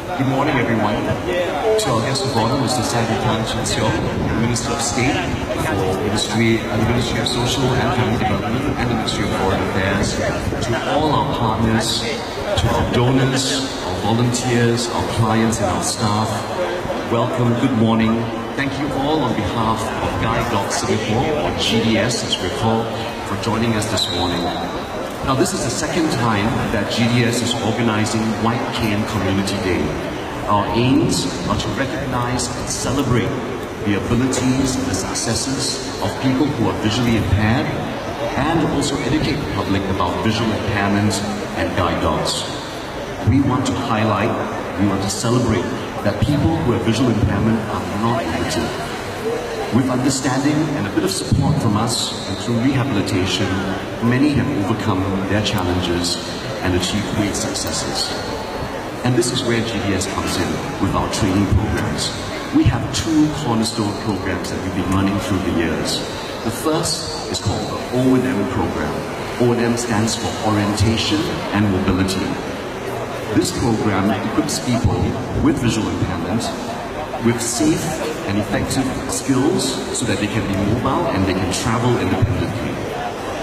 Good morning, everyone. To our guest of honor, Mr. Seng, Minister of State for the Ministry of Social and Family Development and the Ministry of Foreign Affairs, to all our partners, to our donors, our volunteers, our clients and our staff, welcome, good morning. Thank you all on behalf of Guide Dogs Singapore, or GDS as we're called, for joining us this morning. Now, this is the second time that GDS is organizing White Cane Community Day. Our aims are to recognize and celebrate the abilities and the successes of people who are visually impaired and also educate the public about visual impairment and guide dogs. We want to highlight, we want to celebrate that people who have visual impairment are not limited. With understanding and a bit of support from us and through rehabilitation, many have overcome their challenges and achieved great successes. And this is where GDS comes in with our training programs. We have two cornerstone programs that we've been running through the years. The first is called the O&M program. O&M stands for Orientation and Mobility. This program equips people with visual impairment with safe and effective skills so that they can be mobile and they can travel independently.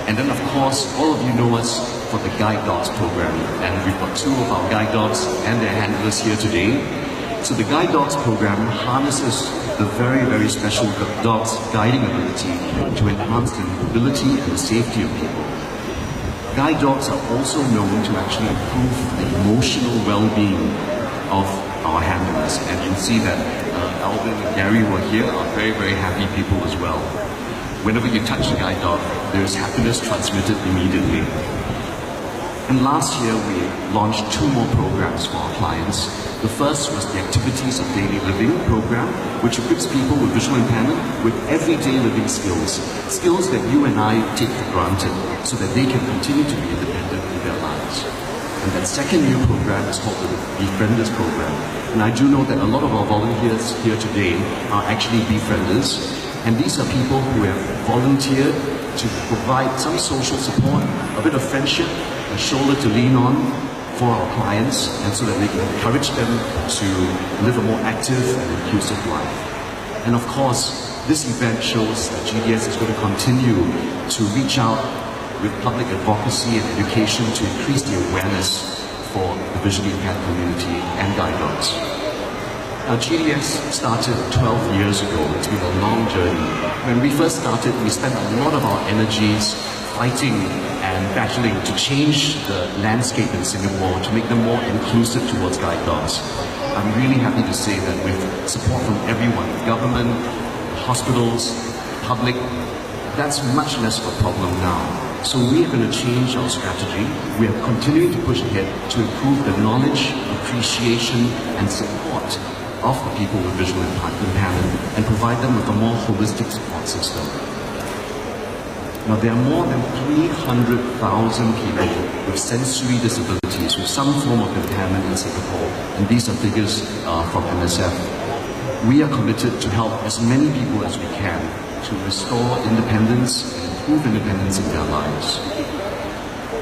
And then of course, all of you know us for the Guide Dogs program, and we've got two of our guide dogs and their handlers here today. So the Guide Dogs program harnesses the very, very special dog's guiding ability to enhance the mobility and the safety of people. Guide dogs are also known to actually improve the emotional well-being of our handlers, and you'll see that Alvin and Gary, who are here, are very, very happy people as well. Whenever you touch a guide dog, there's happiness transmitted immediately. And last year, we launched two more programs for our clients. The first was the Activities of Daily Living program, which equips people with visual impairment with everyday living skills, skills that you and I take for granted, so that they can continue to be independent in their lives. And that second new program is called the Befrienders program. And I do know that a lot of our volunteers here today are actually befrienders. And these are people who have volunteered to provide some social support, a bit of friendship, a shoulder to lean on for our clients, and so that they can encourage them to live a more active and inclusive life. And of course, this event shows that GDS is going to continue to reach out with public advocacy and education to increase the awareness for the visually impaired community and guide dogs. Now, GDS started 12 years ago. It's been a long journey. When we first started, we spent a lot of our energies fighting and battling to change the landscape in Singapore, to make them more inclusive towards guide dogs. I'm really happy to say that with support from everyone, government, hospitals, public, that's much less of a problem now. So we are going to change our strategy. We are continuing to push ahead to improve the knowledge, appreciation and support of the people with visual impairment and provide them with a more holistic support system. Now, there are more than 300,000 people with sensory disabilities with some form of impairment in Singapore, and these are figures from MSF. We are committed to help as many people as we can to restore independence and improve independence in their lives.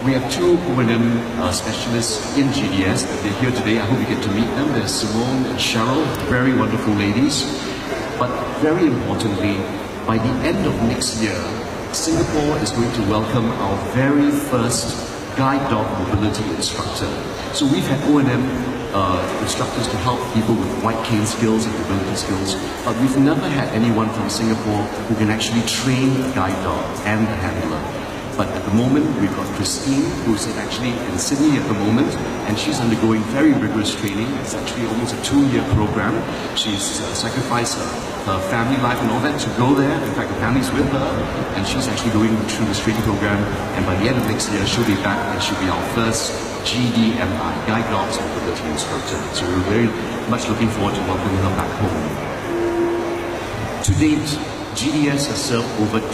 We have two O&M specialists in GDS that they're here today. I hope you get to meet them. There's Simone and Cheryl, very wonderful ladies. But very importantly, by the end of next year, Singapore is going to welcome our very first guide dog mobility instructor. So we've had O&M instructors to help people with white cane skills and mobility skills, but we've never had anyone from Singapore who can actually train a guide dog and the handler. But at the moment, we've got Christine, who's actually in Sydney at the moment, and she's undergoing very rigorous training. It's actually almost a 2-year program. She's sacrificed her family life and all that to go there. In fact, the family's with her, and she's actually going through this training program. And by the end of next year, she'll be back and she'll be our first GDMI, Guide Dogs Mobility Instructor. So we're very much looking forward to welcoming her back home. To date, GDS has served over 200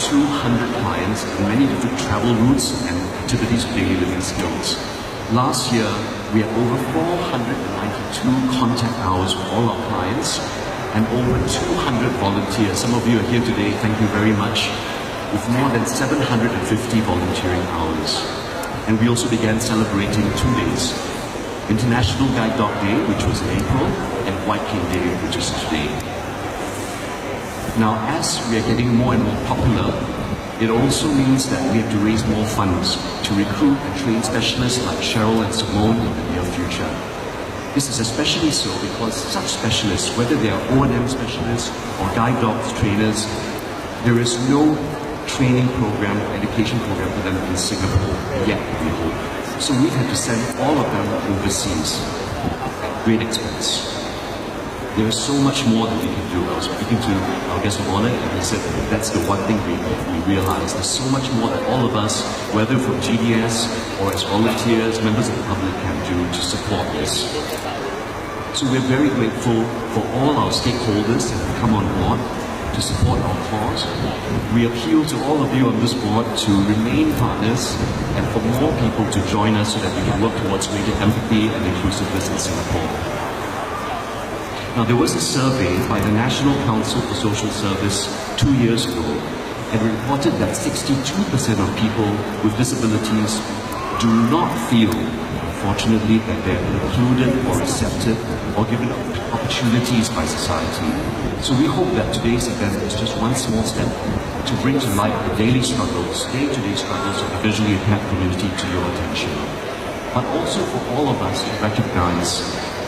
clients in many different travel routes and activities of daily living skills. Last year, we had over 492 contact hours with all our clients and over 200 volunteers. Some of you are here today, thank you very much, with more than 750 volunteering hours. And we also began celebrating 2 days. International Guide Dog Day, which was in April, and White Cane Day, which is today. Now, as we are getting more and more popular, it also means that we have to raise more funds to recruit and train specialists like Cheryl and Simone in the near future. This is especially so because such specialists, whether they are O&M specialists or guide dogs trainers, there is no training program or education program for them in Singapore yet, we hope. So we've had to send all of them overseas at great expense. There is so much more that we can do. I was speaking to our guest of honor and he said that's the one thing we realized. There's so much more that all of us, whether from GDS or as volunteers, members of the public can do to support this. So we're very grateful for all our stakeholders that have come on board to support our cause. We appeal to all of you on this board to remain partners and for more people to join us so that we can work towards greater empathy and inclusiveness in Singapore. Now, there was a survey by the National Council for Social Service 2 years ago and reported that 62% of people with disabilities do not feel, unfortunately, that they're included or accepted or given opportunities by society. So we hope that today's event is just one small step to bring to light the daily struggles, day-to-day struggles of the visually impaired community to your attention. But also for all of us to recognize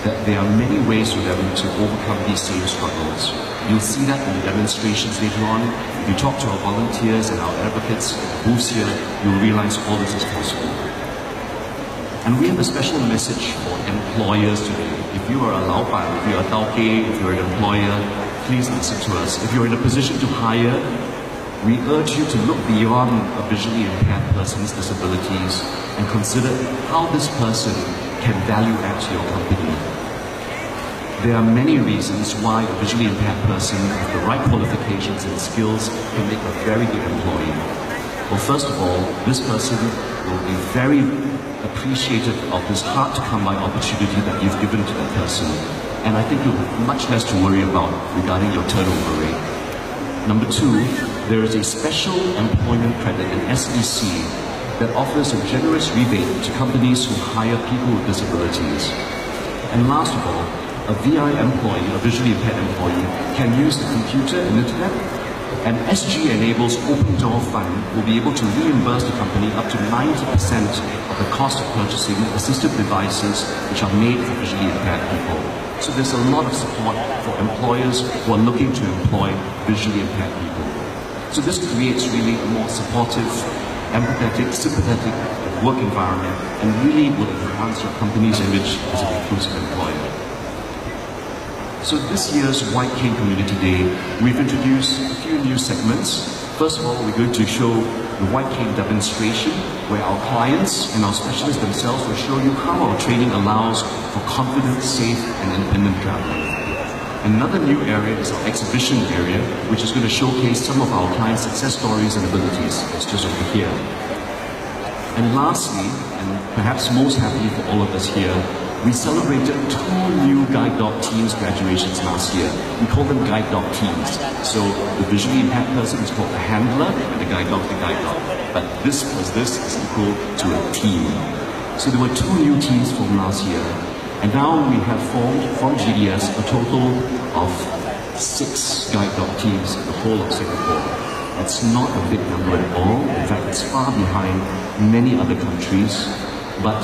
that there are many ways for them to overcome these same struggles. You'll see that in the demonstrations later on. If you talk to our volunteers and our advocates at the booths here, you'll realize all this is possible. And we have a special message for employers today. If you are a laoban, if you're a tauke, if you're an employer, please listen to us. If you're in a position to hire, we urge you to look beyond a visually impaired person's disabilities and consider how this person can value add to your company. There are many reasons why a visually impaired person with the right qualifications and skills can make a very good employee. Well, first of all, this person will be very appreciative of this hard-to-come-by opportunity that you've given to that person. And I think you'll have much less to worry about regarding your turnover rate. Number two, there is a special employment credit, an SEC, that offers a generous rebate to companies who hire people with disabilities. And last of all, a VI employee, a visually impaired employee, can use the computer and internet, and SG Enable's Open Door Fund will be able to reimburse the company up to 90% of the cost of purchasing assistive devices which are made for visually impaired people. So there's a lot of support for employers who are looking to employ visually impaired people. So this creates really a more supportive, empathetic, sympathetic work environment and really will enhance your company's image as an inclusive employer. So this year's White Cane Community Day, we've introduced a few new segments. First of all, we're going to show the White Cane demonstration, where our clients and our specialists themselves will show you how our training allows for confident, safe, and independent traveling. Another new area is our exhibition area, which is going to showcase some of our clients' success stories and abilities. It's just over here. And lastly, and perhaps most happily for all of us here, we celebrated 2 new guide dog teams graduations last year. We call them guide dog teams. So the visually impaired person is called the handler and the guide dog. But this is equal to a team. So there were 2 new teams from last year. And now we have formed from GDS a total of 6 guide dog teams in the whole of Singapore. That's not a big number at all. In fact, it's far behind many other countries. But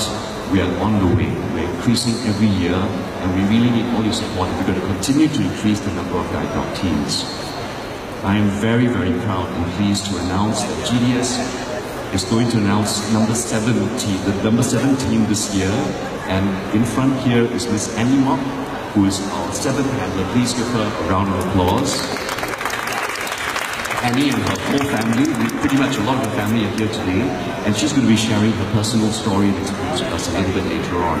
we are on the way. We're increasing every year, and we really need all your support if we're going to continue to increase the number of guide dog teams. I am very, very proud and pleased to announce that GDS is going to announce the number 7 team this year. And in front here is Miss Annie Mok, who is our 7th handler. Please give her a round of applause. Annie and her whole family, pretty much a lot of her family are here today, and she's going to be sharing her personal story and experience with us a little bit later on.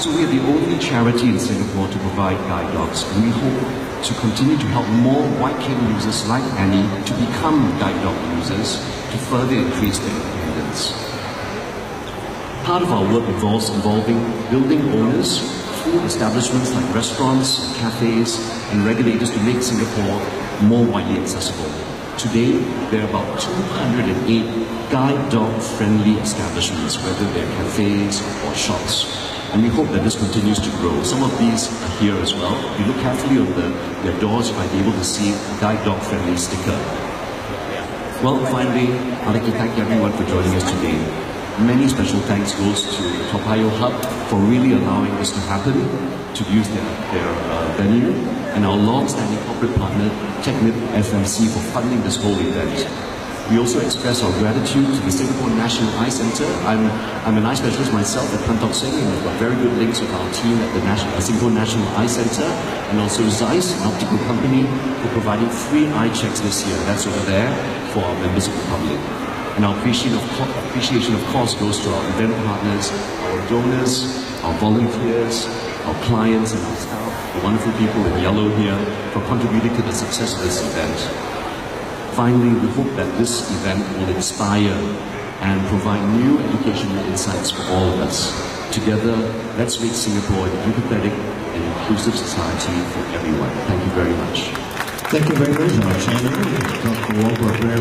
So we are the only charity in Singapore to provide guide dogs, and we hope to continue to help more White Cane users like Annie to become guide dog users to further increase their independence. Part of our work involves involving building owners, food establishments like restaurants, cafes, and regulators to make Singapore more widely accessible. Today, there are about 208 guide dog friendly establishments, whether they're cafes or shops. and we hope that this continues to grow. Some of these are here as well. If you look carefully on their doors, you might be able to see guide dog friendly sticker. Well, finally, I'd like to thank everyone for joining us today. Many special thanks goes to Toa Payoh Hub for really allowing this to happen, to use their venue, and our long-standing corporate partner, Technip FMC, for funding this whole event. We also express our gratitude to the Singapore National Eye Centre. I'm an eye specialist myself at Dr Seng, and we've got very good links with our team at the Singapore National Eye Centre, and also Zeiss, an optical company, for providing free eye checks this year. That's over there for our members of the public. And our appreciation, of course, goes to our event partners, our donors, our volunteers, our clients, and our staff, the wonderful people in yellow here, for contributing to the success of this event. Finally, we hope that this event will inspire and provide new educational insights for all of us. Together, let's make Singapore an empathetic and inclusive society for everyone. Thank you very much. Thank you very much, Dr. Wong, for a very